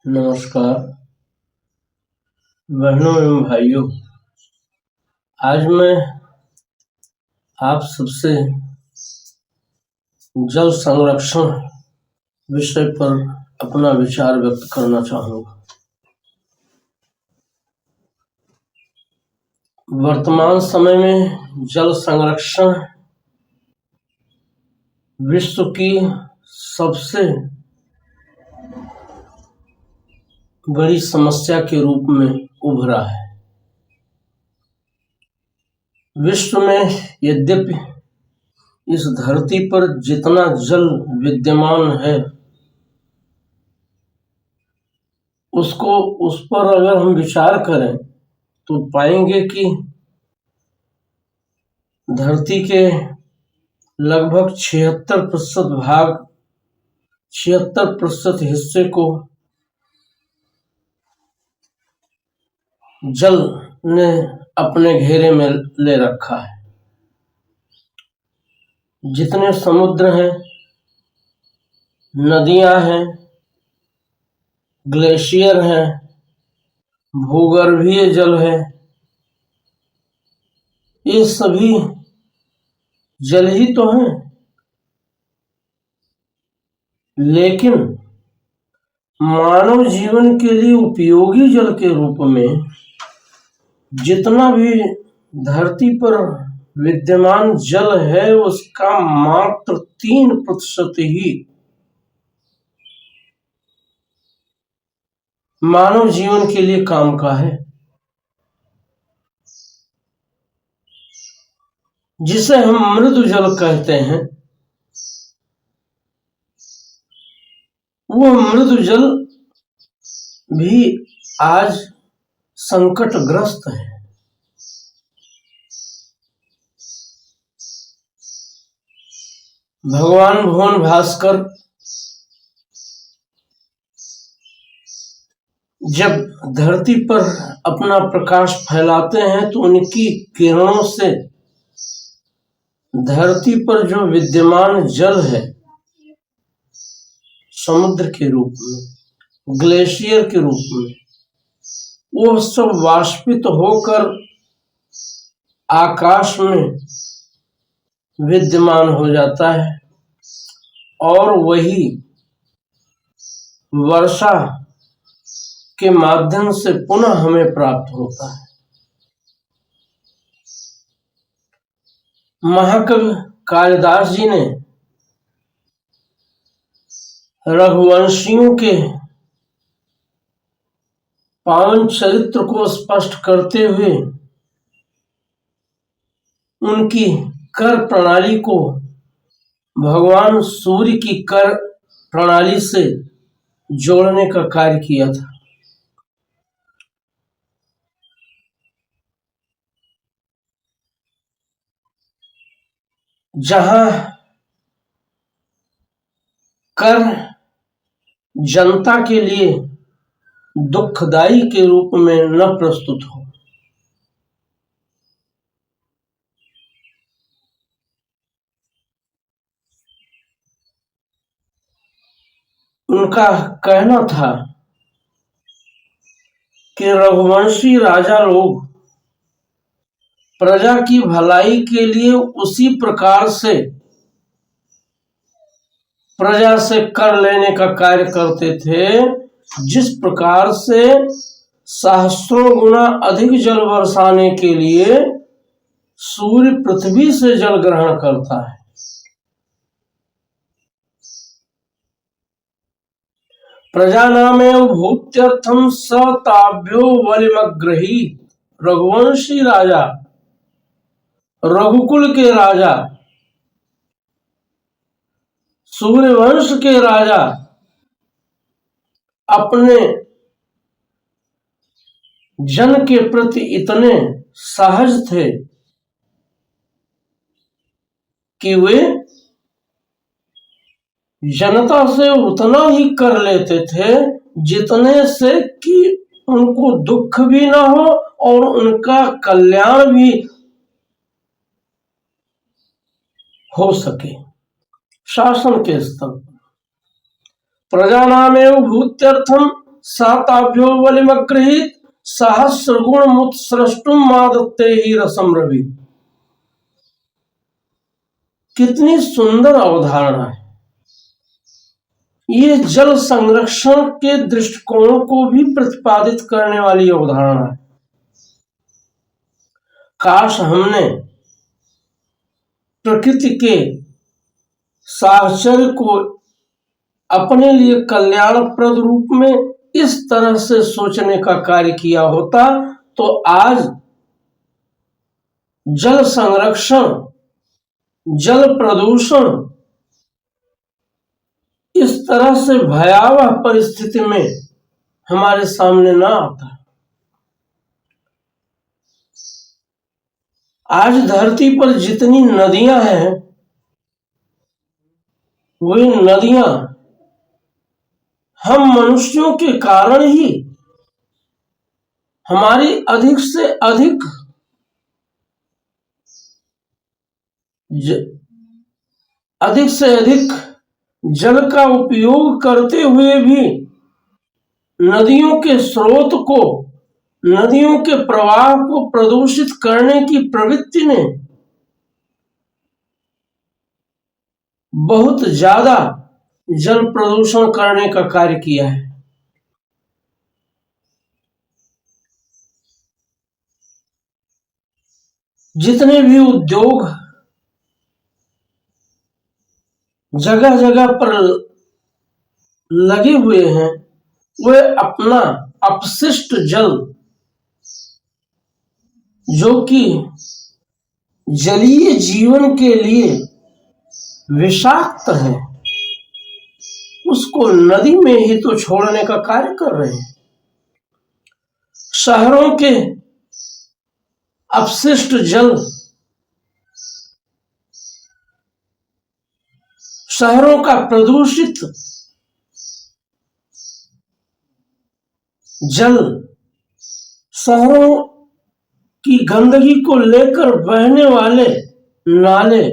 नमस्कार बहनों एवं भाइयों। आज मैं आप सबसे जल संरक्षण विषय पर अपना विचार व्यक्त करना चाहूँगा। वर्तमान समय में जल संरक्षण विश्व की सबसे बड़ी समस्या के रूप में उभरा है। विश्व में यद्यपि इस धरती पर जितना जल विद्यमान है उस पर अगर हम विचार करें तो पाएंगे कि धरती के लगभग 76% हिस्से को जल ने अपने घेरे में ले रखा है। जितने समुद्र हैं, नदियां हैं, ग्लेशियर हैं, भूगर्भीय जल है, ये सभी जल ही तो हैं। लेकिन मानव जीवन के लिए उपयोगी जल के रूप में जितना भी धरती पर विद्यमान जल है उसका मात्र 3% ही मानव जीवन के लिए काम का है, जिसे हम मृदु जल कहते हैं। वो मृदु जल भी आज संकटग्रस्त है। भगवान भुवन भास्कर जब धरती पर अपना प्रकाश फैलाते हैं तो उनकी किरणों से धरती पर जो विद्यमान जल है, समुद्र के रूप में, ग्लेशियर के रूप में, वो सब वाष्पित होकर आकाश में विद्यमान हो जाता है और वही वर्षा के माध्यम से पुनः हमें प्राप्त होता है। महाकवि कालिदास जी ने रघुवंशियों के पावन चरित्र को स्पष्ट करते हुए उनकी कर प्रणाली को भगवान सूर्य की कर प्रणाली से जोड़ने का कार्य किया था। जहां कर जनता के लिए दुखदाई के रूप में न प्रस्तुत हो, उनका कहना था कि रघुवंशी राजा लोग प्रजा की भलाई के लिए उसी प्रकार से प्रजा से कर लेने का कार्य करते थे जिस प्रकार से सहस्रों गुना अधिक जल बरसाने के लिए सूर्य पृथ्वी से जल ग्रहण करता है। प्रजानामेव भूत्यर्थम सताभ्यो बलिमग्रहीत। रघुवंशी राजा, रघुकुल के राजा, सूर्यवंश के राजा अपने जन के प्रति इतने सहज थे कि वे जनता से उतना ही कर लेते थे जितने से कि उनको दुख भी ना हो और उनका कल्याण भी हो सके। शासन के स्तर पर प्रजानामेव भूत्यर्थम साताभ्यो बलिमगृहीत सहस्र गुण मुत सृष्टुम मादत्ते ही रसम रवि। कितनी सुंदर अवधारणा है। ये जल संरक्षण के दृष्टिकोण को भी प्रतिपादित करने वाली अवधारणा है। काश हमने प्रकृति के साहचर्य को अपने लिए कल्याणप्रद रूप में इस तरह से सोचने का कार्य किया होता तो आज जल संरक्षण, जल प्रदूषण इस तरह से भयावह परिस्थिति में हमारे सामने ना आता। आज धरती पर जितनी नदियां हैं, वे नदियां हम मनुष्यों के कारण ही हमारी अधिक से अधिक जल का उपयोग करते हुए भी नदियों के स्रोत को, नदियों के प्रवाह को प्रदूषित करने की प्रवृत्ति ने बहुत ज्यादा जल प्रदूषण करने का कार्य किया है। जितने भी उद्योग जगह जगह पर लगे हुए हैं, वे अपना अपशिष्ट जल, जो कि जलीय जीवन के लिए विषाक्त है, उसको नदी में ही तो छोड़ने का कार्य कर रहे हैं। शहरों के अपशिष्ट जल, शहरों का प्रदूषित जल, शहरों की गंदगी को लेकर बहने वाले नाले,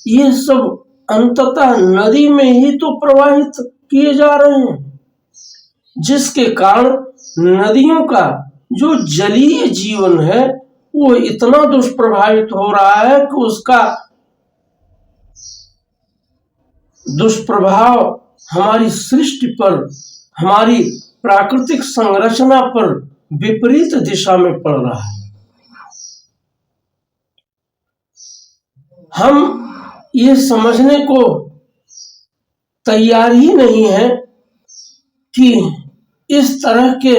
ये सब अंततः नदी में ही तो प्रवाहित किए जा रहे हैं, जिसके कारण नदियों का जो जलीय जीवन है वो इतना दुष्प्रभावित हो रहा है कि उसका दुष्प्रभाव हमारी सृष्टि पर, हमारी प्राकृतिक संरचना पर विपरीत दिशा में पड़ रहा है। हम ये समझने को तैयार ही नहीं है कि इस तरह के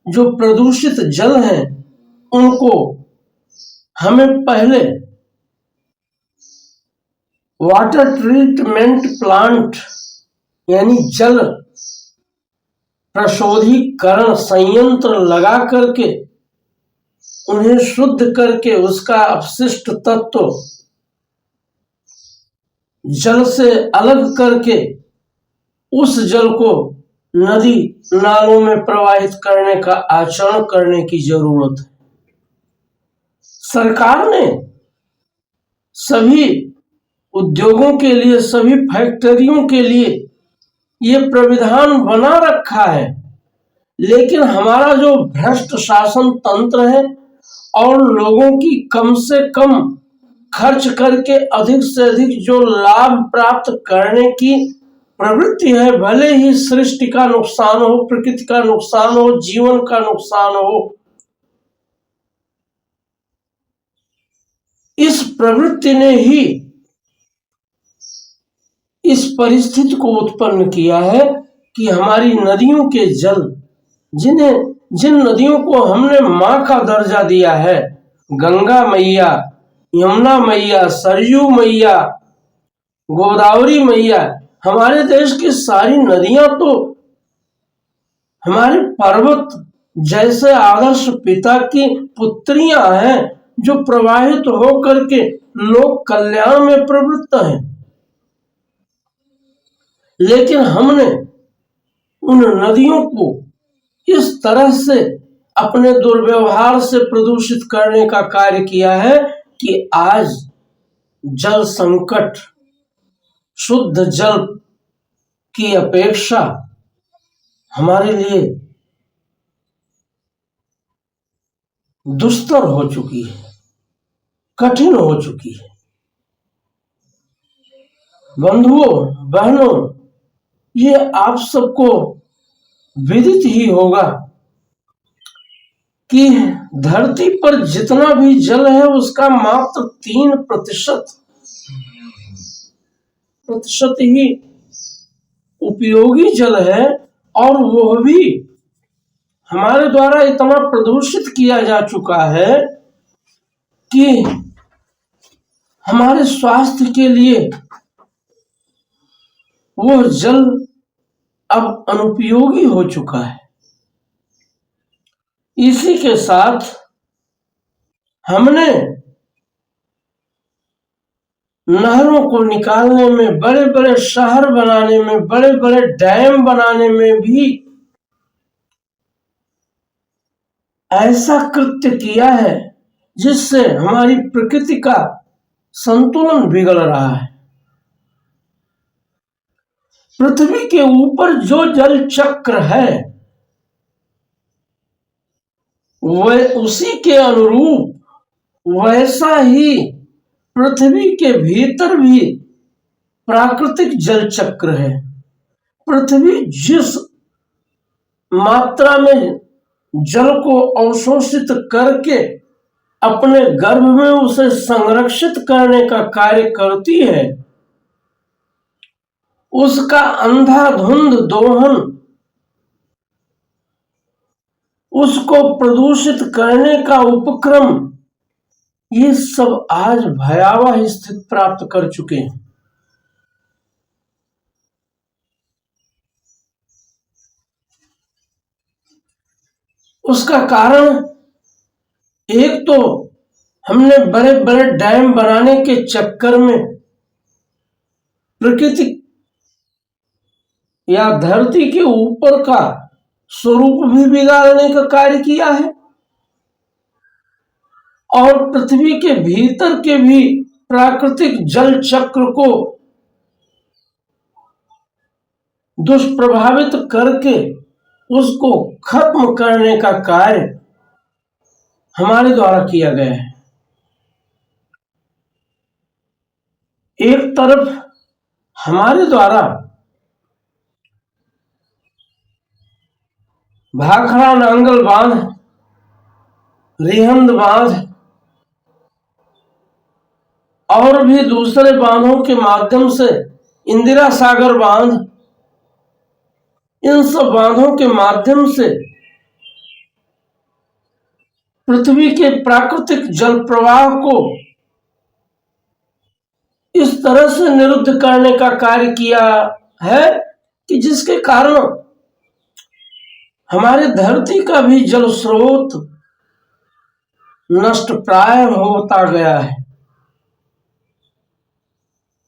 जो प्रदूषित जल हैं उनको हमें पहले वाटर ट्रीटमेंट प्लांट यानी जल प्रशोधीकरण संयंत्र लगा करके उन्हें शुद्ध करके उसका अपशिष्ट तत्व जल से अलग करके उस जल को नदी नालों में प्रवाहित करने का आचरण करने की जरूरत है। सरकार ने सभी उद्योगों के लिए, सभी फैक्ट्रियों के लिए ये प्राविधान बना रखा है, लेकिन हमारा जो भ्रष्ट शासन तंत्र है और लोगों की कम से कम खर्च करके अधिक से अधिक जो लाभ प्राप्त करने की प्रवृत्ति है, भले ही सृष्टि का नुकसान हो, प्रकृति का नुकसान हो, जीवन का नुकसान हो, इस प्रवृत्ति ने ही इस परिस्थिति को उत्पन्न किया है कि हमारी नदियों के जल, जिन नदियों को हमने मां का दर्जा दिया है, गंगा मैया, यमुना मैया, सरयू मैया, गोदावरी मैया, हमारे देश की सारी नदियां तो हमारे पर्वत जैसे आदर्श पिता की पुत्रियां हैं, जो प्रवाहित होकर के लोक कल्याण में प्रवृत्त हैं। लेकिन हमने उन नदियों को इस तरह से अपने दुर्व्यवहार से प्रदूषित करने का कार्य किया है कि आज जल संकट शुद्ध जल की अपेक्षा हमारे लिए दुस्तर हो चुकी है, कठिन हो चुकी है। बंधुओं बहनों, ये आप सबको विदित ही होगा कि धरती पर जितना भी जल है उसका मात्र 3% ही उपयोगी जल है, और वह भी हमारे द्वारा इतना प्रदूषित किया जा चुका है कि हमारे स्वास्थ्य के लिए वह जल अब अनुपयोगी हो चुका है। इसी के साथ हमने नहरों को निकालने में, बड़े बड़े शहर बनाने में, बड़े बड़े डैम बनाने में भी ऐसा कृत्य किया है जिससे हमारी प्रकृति का संतुलन बिगड़ रहा है। पृथ्वी के ऊपर जो जल चक्र है वह उसी के अनुरूप वैसा ही पृथ्वी के भीतर भी प्राकृतिक जल चक्र है। पृथ्वी जिस मात्रा में जल को अवशोषित करके अपने गर्भ में उसे संरक्षित करने का कार्य करती है, उसका अंधाधुंध दोहन, उसको प्रदूषित करने का उपक्रम, ये सब आज भयावह स्थिति प्राप्त कर चुके हैं। उसका कारण एक तो हमने बड़े बड़े डैम बनाने के चक्कर में प्रकृति या धरती के ऊपर का स्वरूप भी बिगाड़ने का कार्य किया है, और पृथ्वी के भीतर के भी प्राकृतिक जल चक्र को दुष्प्रभावित करके उसको खत्म करने का कार्य हमारे द्वारा किया गया है। एक तरफ हमारे द्वारा भाखड़ा नांगल बांध, रिहंद बांध और भी दूसरे बांधों के माध्यम से, इंदिरा सागर बांध, इन सब बांधों के माध्यम से पृथ्वी के प्राकृतिक जल प्रवाह को इस तरह से निरुद्ध करने का कार्य किया है कि जिसके कारण हमारे धरती का भी जल स्रोत नष्ट प्राय होता गया है,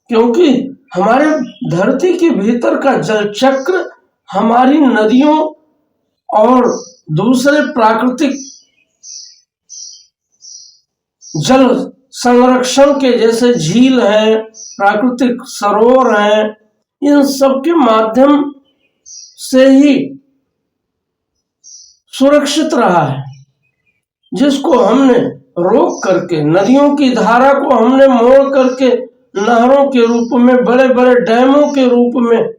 क्योंकि हमारे धरती के भीतर का जल चक्र हमारी नदियों और दूसरे प्राकृतिक जल संरक्षण के जैसे झील है, प्राकृतिक सरोवर है, इन सब के माध्यम से ही सुरक्षित रहा है, जिसको हमने रोक करके, नदियों की धारा को हमने मोड़ करके नहरों के रूप में, बड़े बड़े डैमों के रूप में,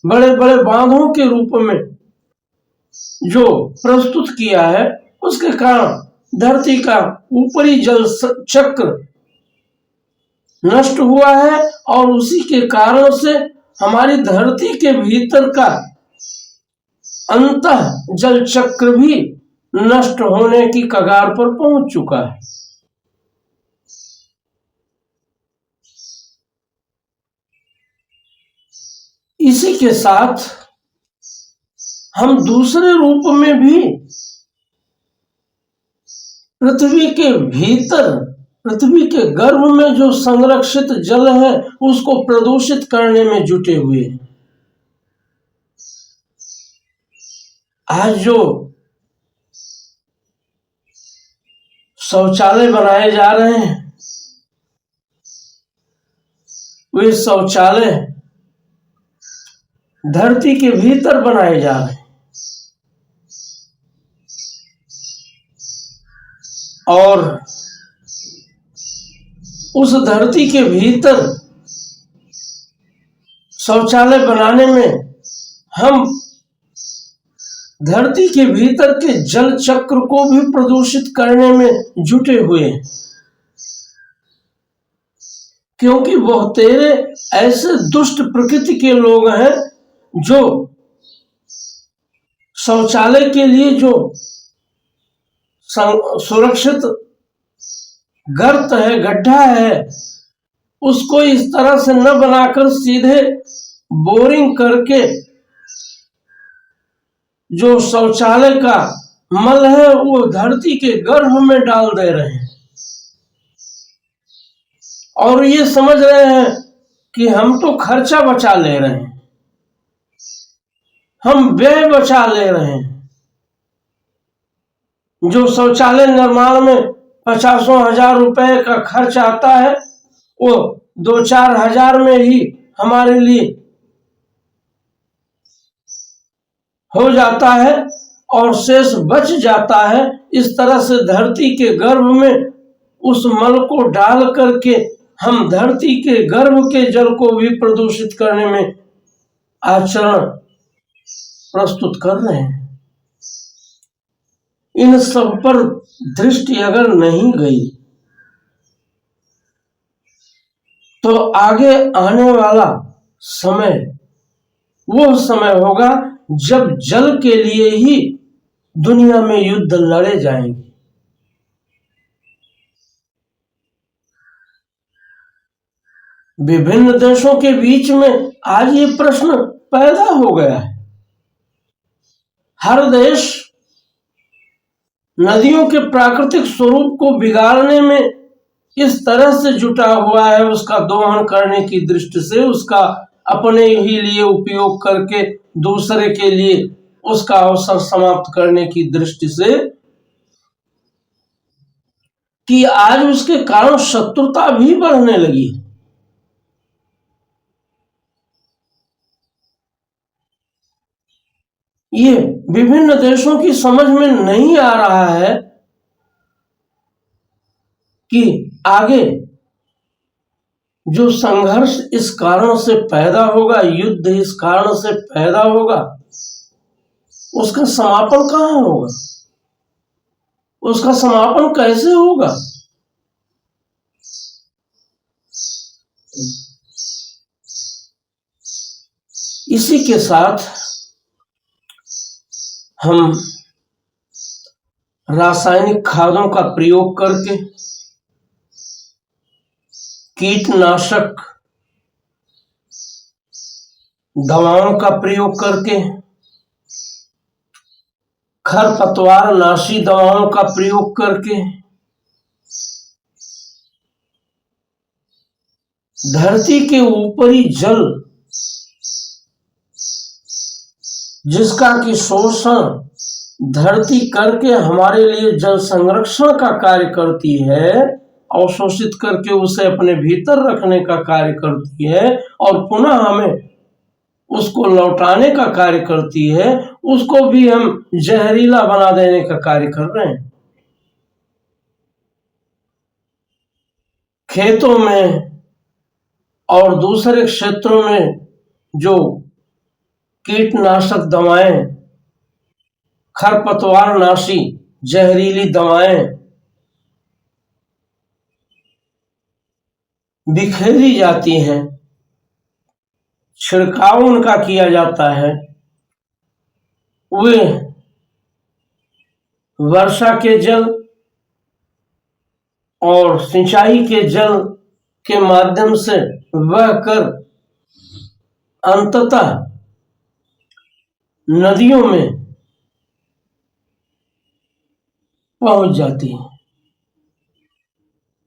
बड़े बड़े बांधों के रूप में जो प्रस्तुत किया है, उसके कारण धरती का ऊपरी जल चक्र नष्ट हुआ है, और उसी के कारण से हमारी धरती के भीतर का अंतः जल चक्र भी नष्ट होने की कगार पर पहुंच चुका है। इसी के साथ हम दूसरे रूप में भी पृथ्वी के भीतर, पृथ्वी के गर्भ में जो संरक्षित जल है उसको प्रदूषित करने में जुटे हुए हैं। आज जो शौचालय बनाए जा रहे हैं, वे शौचालय धरती के भीतर बनाए जा रहे हैं। और उस धरती के भीतर शौचालय बनाने में हम धरती के भीतर के जल चक्र को भी प्रदूषित करने में जुटे हुए हैं, क्योंकि बहुतेरे ऐसे दुष्ट प्रकृति के लोग हैं जो शौचालय के लिए जो सुरक्षित गर्त है, गड्ढा है, उसको इस तरह से न बनाकर सीधे बोरिंग करके जो शौचालय का मल है वो धरती के गर्भ में डाल दे रहे हैं और ये समझ रहे हैं कि हम तो खर्चा बचा ले रहे हैं, हम व्यय बचा ले रहे हैं। जो शौचालय निर्माण में 50,000 रुपए का खर्च आता है वो 2-4 हजार में ही हमारे लिए हो जाता है और शेष बच जाता है। इस तरह से धरती के गर्भ में उस मल को डाल करके हम धरती के गर्भ के जल को भी प्रदूषित करने में आचरण प्रस्तुत कर रहे हैं। इन सब पर दृष्टि अगर नहीं गई तो आगे आने वाला समय वो समय होगा जब जल के लिए ही दुनिया में युद्ध लड़े जाएंगे। विभिन्न देशों के बीच में आज ये प्रश्न पैदा हो गया है। हर देश नदियों के प्राकृतिक स्वरूप को बिगाड़ने में इस तरह से जुटा हुआ है, उसका दोहन करने की दृष्टि से, उसका अपने ही लिए उपयोग करके दूसरे के लिए उसका अवसर समाप्त करने की दृष्टि से, कि आज उसके कारण शत्रुता भी बढ़ने लगी। ये विभिन्न देशों की समझ में नहीं आ रहा है कि आगे जो संघर्ष इस कारण से पैदा होगा, युद्ध इस कारण से पैदा होगा, उसका समापन कहाँ होगा, उसका समापन कैसे होगा। इसी के साथ हम रासायनिक खादों का प्रयोग करके, कीटनाशक दवाओं का प्रयोग करके, खरपतवार नाशी दवाओं का प्रयोग करके धरती के ऊपरी जल जिसका कि शोषण धरती करके हमारे लिए जल संरक्षण का कार्य करती है, अवशोषित करके उसे अपने भीतर रखने का कार्य करती है और पुनः हमें उसको लौटाने का कार्य करती है, उसको भी हम जहरीला बना देने का कार्य कर रहे हैं। खेतों में और दूसरे क्षेत्रों में जो कीटनाशक दवाएं, खरपतवार नाशी जहरीली दवाएं बिखेरी जाती हैं, छिड़काव उनका किया जाता है, वे वर्षा के जल और सिंचाई के जल के माध्यम से बहकर अंततः नदियों में पहुंच जाती है।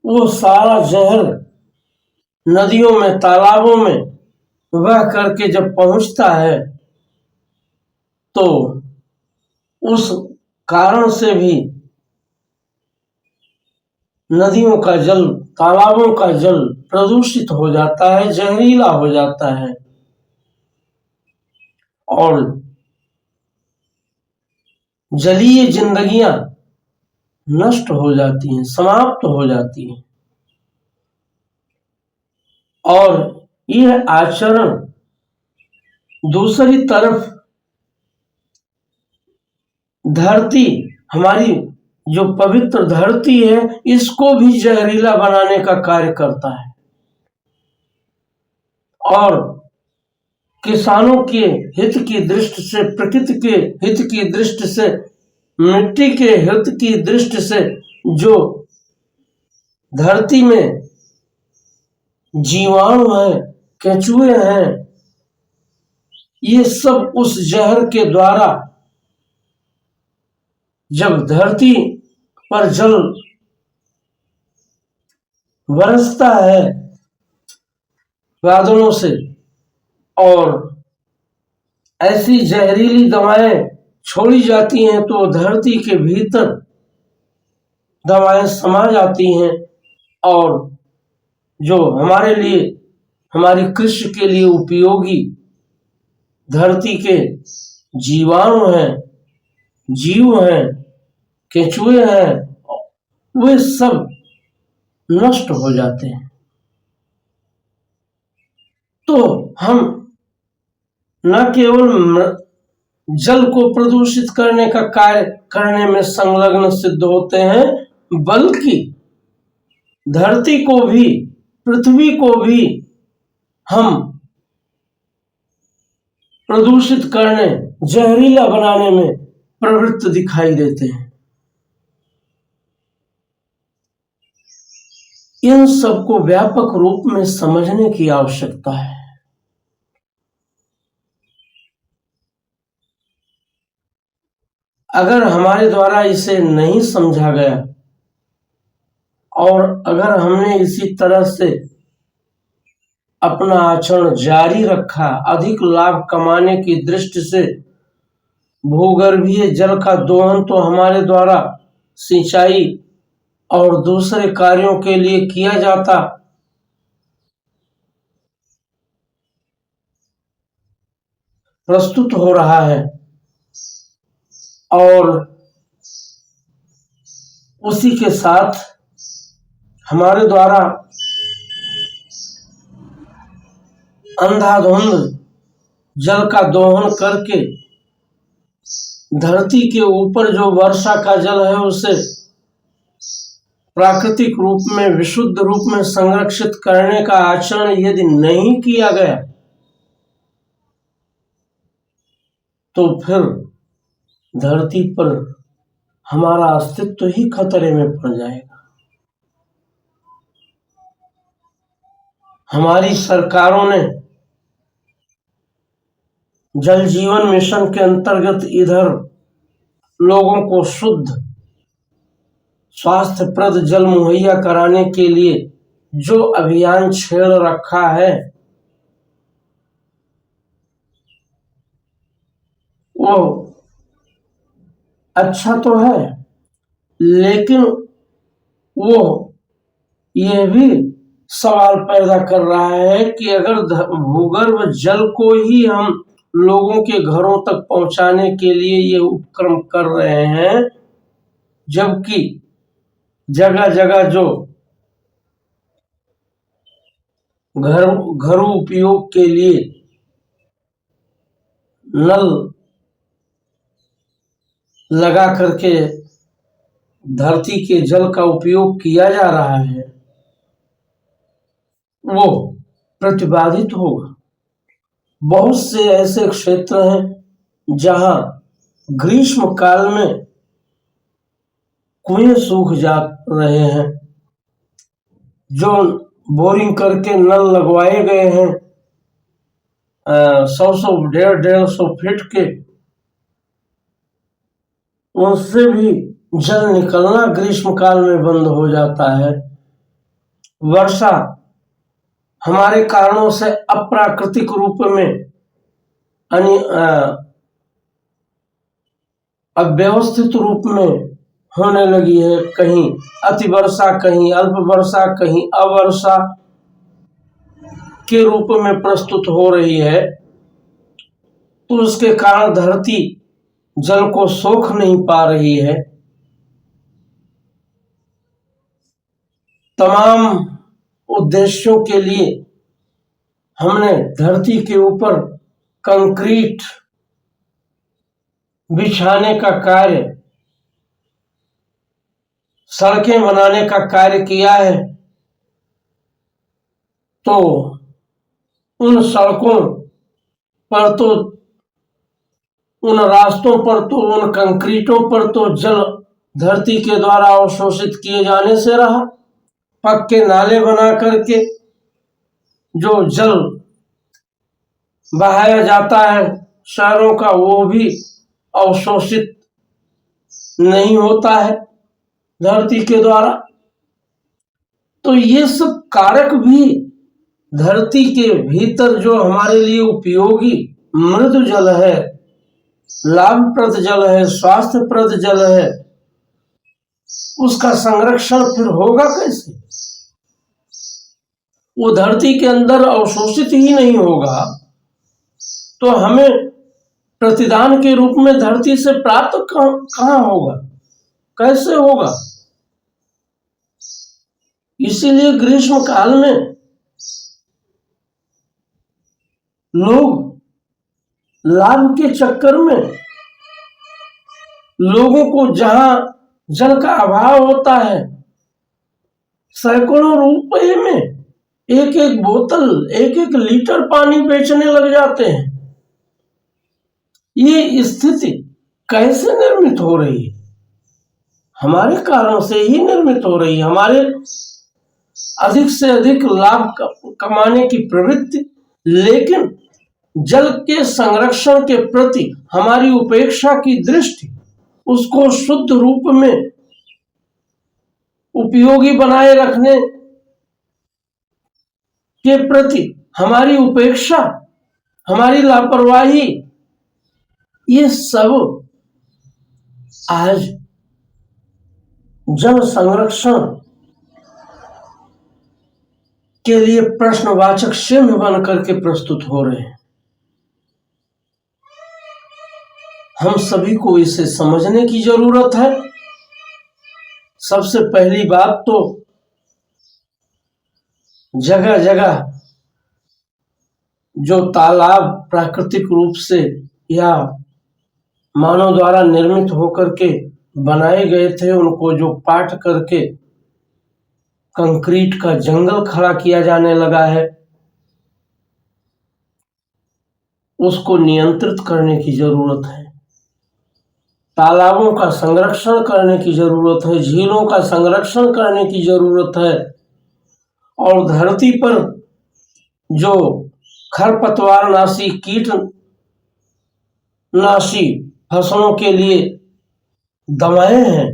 वो सारा जहर नदियों में, तालाबों में बह करके जब पहुंचता है तो उस कारण से भी नदियों का जल, तालाबों का जल प्रदूषित हो जाता है, जहरीला हो जाता है। और जलीय जिंदगियां नष्ट हो जाती हैं, समाप्त हो जाती हैं। और यह आचरण दूसरी तरफ धरती, हमारी जो पवित्र धरती है, इसको भी जहरीला बनाने का कार्य करता है। और किसानों के हित की दृष्टि से, प्रकृति के हित की दृष्टि से, मिट्टी के हित की दृष्टि से जो धरती में जीवाणु है, केंचुए हैं, ये सब उस जहर के द्वारा जब धरती पर जल बरसता है बादलों से, और ऐसी जहरीली दवाएं छोड़ी जाती हैं, तो धरती के भीतर दवाएं समा जाती हैं और जो हमारे लिए, हमारी कृषि के लिए उपयोगी धरती के जीवाणु हैं, जीव हैं, केंचुए हैं, वे सब नष्ट हो जाते हैं। तो हम न केवल जल को प्रदूषित करने का कार्य करने में संलग्न सिद्ध होते हैं, बल्कि धरती को भी, पृथ्वी को भी हम प्रदूषित करने, जहरीला बनाने में प्रवृत्त दिखाई देते हैं। इन सबको व्यापक रूप में समझने की आवश्यकता है। अगर हमारे द्वारा इसे नहीं समझा गया और अगर हमने इसी तरह से अपना आचरण जारी रखा, अधिक लाभ कमाने की दृष्टि से भूगर्भीय जल का दोहन तो हमारे द्वारा सिंचाई और दूसरे कार्यों के लिए किया जाता, प्रस्तुत हो रहा है, और उसी के साथ हमारे द्वारा अंधाधुंध जल का दोहन करके धरती के ऊपर जो वर्षा का जल है उसे प्राकृतिक रूप में, विशुद्ध रूप में संरक्षित करने का आचरण यदि नहीं किया गया, तो फिर धरती पर हमारा अस्तित्व ही खतरे में पड़ जाएगा। हमारी सरकारों ने जल जीवन मिशन के अंतर्गत इधर लोगों को शुद्ध स्वास्थ्यप्रद जल मुहैया कराने के लिए जो अभियान छेड़ रखा है, वो अच्छा तो है, लेकिन वो यह भी सवाल पैदा कर रहा है कि अगर भूगर्भ जल को ही हम लोगों के घरों तक पहुंचाने के लिए ये उपक्रम कर रहे हैं, जबकि जगह जगह जो घरों उपयोग के लिए नल लगा करके धरती के जल का उपयोग किया जा रहा है, वो प्रतिबाधित होगा। बहुत से ऐसे क्षेत्र हैं जहां ग्रीष्म काल में कुएं सूख जा रहे हैं, जो बोरिंग करके नल लगवाए गए हैं 100-100, 150-150 फीट के, उनसे भी जल निकलना ग्रीष्म काल में बंद हो जाता है। वर्षा हमारे कारणों से अप्राकृतिक रूप में अव्यवस्थित रूप में होने लगी है। कहीं अति वर्षा, कहीं अल्प वर्षा, कहीं अवर्षा के रूप में प्रस्तुत हो रही है। तो उसके कारण धरती जल को सोख नहीं पा रही है। तमाम उद्देश्यों के लिए हमने धरती के ऊपर कंक्रीट बिछाने का कार्य, सड़कें बनाने का कार्य किया है, तो उन सड़कों पर तो, उन रास्तों पर तो, उन कंक्रीटों पर तो जल धरती के द्वारा अवशोषित किए जाने से रहा। पक्के नाले बना करके जो जल बहाया जाता है शहरों का, वो भी अवशोषित नहीं होता है धरती के द्वारा। तो ये सब कारक भी धरती के भीतर जो हमारे लिए उपयोगी मृदु जल है, लाभप्रद जल है, स्वास्थ्यप्रद जल है, उसका संरक्षण फिर होगा कैसे? वो धरती के अंदर अवशोषित ही नहीं होगा तो हमें प्रतिदान के रूप में धरती से प्राप्त कहां होगा, कैसे होगा? इसीलिए ग्रीष्म काल में लोग लाभ के चक्कर में, लोगों को जहां जल का अभाव होता है, सैकड़ों रुपए में एक एक बोतल, एक एक लीटर पानी बेचने लग जाते हैं। ये स्थिति कैसे निर्मित हो रही है? हमारे कारण से ही निर्मित हो रही है, हमारे अधिक से अधिक लाभ कमाने की प्रवृत्ति, लेकिन जल के संरक्षण के प्रति हमारी उपेक्षा की दृष्टि, उसको शुद्ध रूप में उपयोगी बनाए रखने के प्रति हमारी उपेक्षा, हमारी लापरवाही, ये सब आज जल संरक्षण के लिए प्रश्नवाचक चिन्ह बन करके प्रस्तुत हो रहे हैं। हम सभी को इसे समझने की जरूरत है। सबसे पहली बात तो जगह जगह जो तालाब प्राकृतिक रूप से या मानव द्वारा निर्मित होकर के बनाए गए थे, उनको जो पाट करके कंक्रीट का जंगल खड़ा किया जाने लगा है, उसको नियंत्रित करने की जरूरत है। तालाबों का संरक्षण करने की जरूरत है, झीलों का संरक्षण करने की जरूरत है, और धरती पर जो खरपतवार नाशी, कीट नाशी फसलों के लिए दवाएं हैं,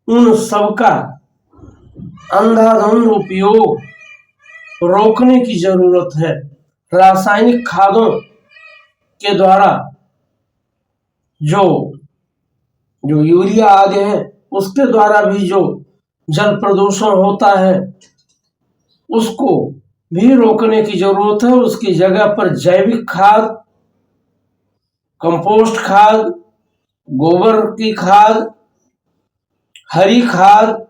उन सबका अंधाधुंध उपयोग रोकने की जरूरत है। रासायनिक खादों के द्वारा जो यूरिया आदि है, उसके द्वारा भी जो जल प्रदूषण होता है, उसको भी रोकने की जरूरत है। उसकी जगह पर जैविक खाद, कंपोस्ट खाद, गोबर की खाद, हरी खाद,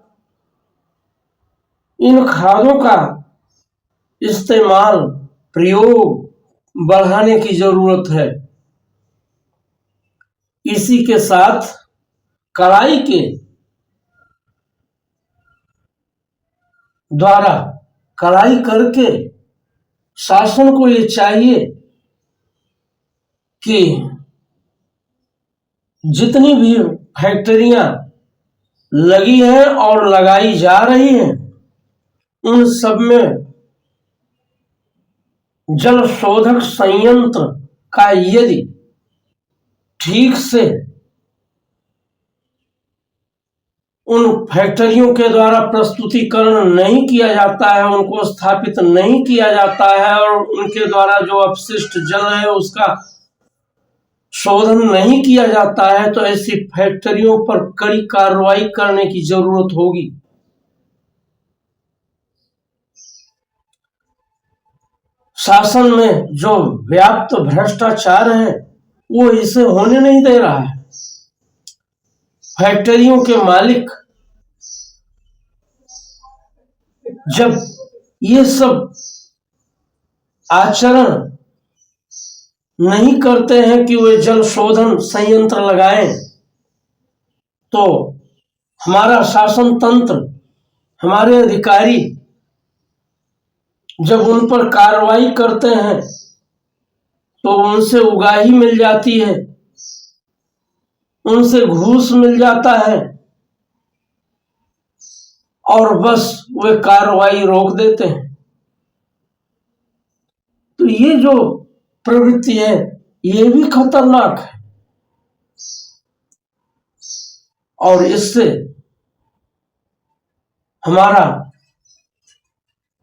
इन खादों का इस्तेमाल, प्रयोग बढ़ाने की जरूरत है। इसी के साथ कड़ाई के द्वारा, कड़ाई करके शासन को ये चाहिए कि जितनी भी फैक्ट्रियां लगी हैं और लगाई जा रही हैं, उन सब में जल शोधक संयंत्र का यदि ठीक से उन फैक्ट्रियों के द्वारा प्रस्तुतिकरण नहीं किया जाता है, उनको स्थापित नहीं किया जाता है, और उनके द्वारा जो अपशिष्ट जल है उसका शोधन नहीं किया जाता है, तो ऐसी फैक्ट्रियों पर कड़ी कार्रवाई करने की जरूरत होगी। शासन में जो व्याप्त भ्रष्टाचार है वो इसे होने नहीं दे रहा है। फैक्ट्रियों के मालिक जब ये सब आचरण नहीं करते हैं कि वे जल शोधन संयंत्र लगाएं, तो हमारा शासन तंत्र, हमारे अधिकारी जब उन पर कार्रवाई करते हैं तो उनसे उगाही मिल जाती है, उनसे घूस मिल जाता है और बस वे कार्रवाई रोक देते हैं। तो ये जो प्रवृत्ति है ये भी खतरनाक है और इससे हमारा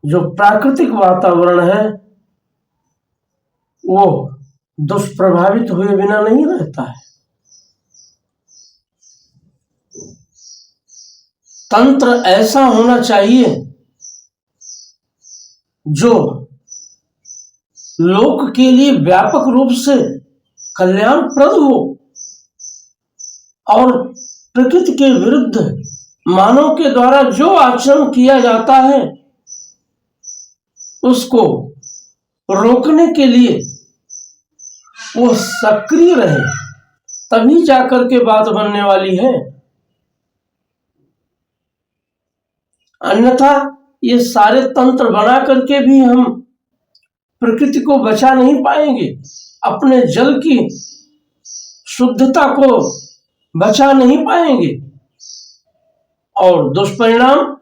जो प्राकृतिक वातावरण है वो दुष्प्रभावित हुए बिना नहीं रहता है। तंत्र ऐसा होना चाहिए जो लोक के लिए व्यापक रूप से कल्याणप्रद हो और प्रकृति के विरुद्ध मानव के द्वारा जो आचरण किया जाता है उसको रोकने के लिए वो सक्रिय रहे, तभी जाकर के बात बनने वाली है। अन्यथा ये सारे तंत्र बना करके भी हम प्रकृति को बचा नहीं पाएंगे, अपने जल की शुद्धता को बचा नहीं पाएंगे और दुष्परिणाम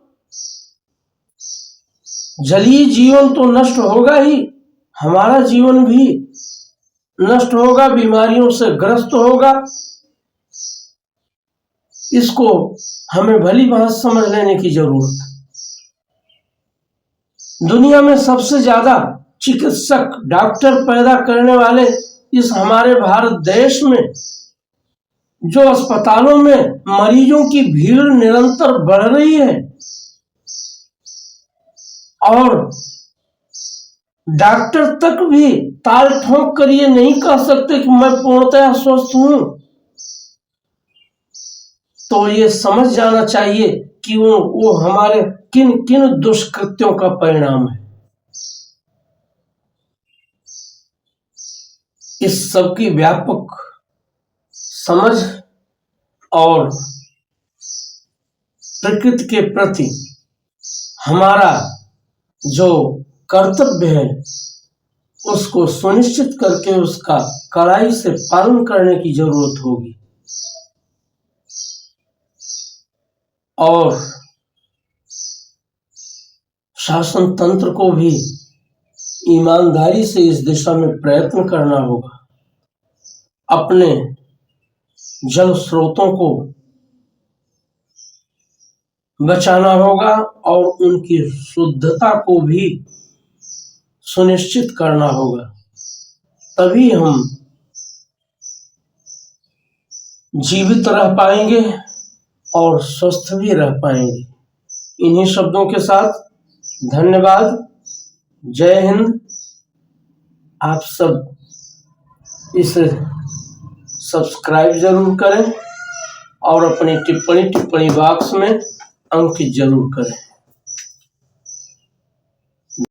जलीय जीवन तो नष्ट होगा ही, हमारा जीवन भी नष्ट होगा, बीमारियों से ग्रस्त होगा। इसको हमें भली भांति समझ लेने की जरूरत है। दुनिया में सबसे ज्यादा चिकित्सक, डॉक्टर पैदा करने वाले इस हमारे भारत देश में जो अस्पतालों में मरीजों की भीड़ निरंतर बढ़ रही है और डॉक्टर तक भी ताल ठोक कर ये नहीं कह सकते कि मैं पूर्णतः स्वस्थ हूं, तो ये समझ जाना चाहिए कि वो हमारे किन किन दुष्कृत्यों का परिणाम है। इस सब की व्यापक समझ और प्रकृति के प्रति हमारा जो कर्तव्य है उसको सुनिश्चित करके उसका कड़ाई से पालन करने की जरूरत होगी और शासन तंत्र को भी ईमानदारी से इस दिशा में प्रयत्न करना होगा। अपने जल स्रोतों को बचाना होगा और उनकी शुद्धता को भी सुनिश्चित करना होगा, तभी हम जीवित रह पाएंगे और स्वस्थ भी रह पाएंगे। इन्हीं शब्दों के साथ धन्यवाद। जय हिंद। आप सब इसे सब्सक्राइब जरूर करें और अपनी टिप्पणी बॉक्स में अंकित जरूर करें।